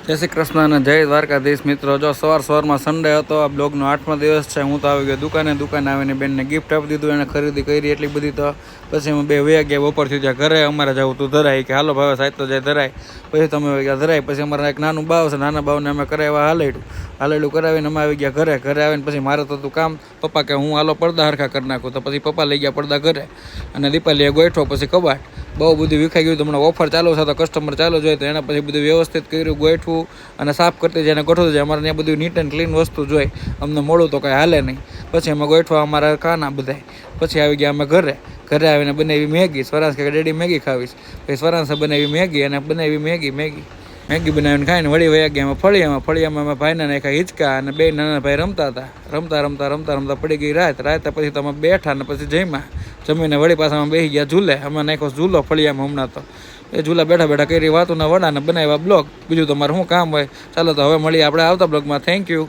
જય શ્રી કૃષ્ણ અને જય દ્વારકાધીશ મિત્રો. જો સવારમાં સન્ડે હતો, આ બ્લોગનો 8મો દિવસ છે. હું તો આવી ગયો દુકાને આવીને બેનને ગિફ્ટ આપી દીધું. એને ખરીદી કરી એટલી બધી, તો પછી અમે 2 વાગ્યા ગયા બપોરથી ત્યાં ઘરે. અમારે જવું તું ધરાય, કે હાલો ભાવે સાહેબ તો જાય ધરાય. પછી તમે ગયા ધરાય. પછી અમારા એક નાનું બાવ છે, નાના બાવને અમે કરાવ્યા હાલેડું કરાવીને અમે આવી ગયા ઘરે આવીને પછી મારે તો તું કામ, પપ્પા કે હું હાલો પડદા હરખા કરી નાખું. તો પછી પપ્પા લઈ ગયા પડદા ઘરે અને દીપાલીએ ગોઠવો. પછી કબાટ બહુ બધું વિખાઈ ગયું. હમણાં ઓફર ચાલુ છે તો કસ્ટમર ચાલુ જોઈએ, તો એને પછી બધું વ્યવસ્થિત કર્યું, ગોઠવું અને સાફ કરતી જાય, ગોઠવતું જાય. અમારે ત્યાં બધું નીટ એન્ડ ક્લીન વસ્તુ જોઈએ, અમને મોડું તો કાંઈ હાલે નહીં. પછી અમે ગોઠવા અમારા કાના બધાય. પછી આવી ગયા અમે ઘરે આવીને બનાવી મેગી. સ્વરાંશ કે ડેડી મેગી ખાવીશ. પછી સ્વરાંશે બનાવી મેગી અને બનાવી મેગી બનાવીને ખાઈને વળી વયા ગયા અમે ફળિયામાં અમે ભાઈને નાખ્યા હિંચકા અને 2 નાના ભાઈ રમતા હતા. રમતા પડી ગઈ રાત. પછી તમે બેઠા ને પછી જમીને વળી પાછા અમે બેસી ગયા ઝૂલે. અમે નાખ્યો ઝૂલો ફળિયામાં. હમણાં તો એ ઝૂલા બેઠા કરી વાતોના વડાને બનાવ્યા બ્લોગ. બીજું તમારે શું કામ હોય. ચાલો તો હવે મળીએ આપણે આવતા બ્લોગમાં. Thank you.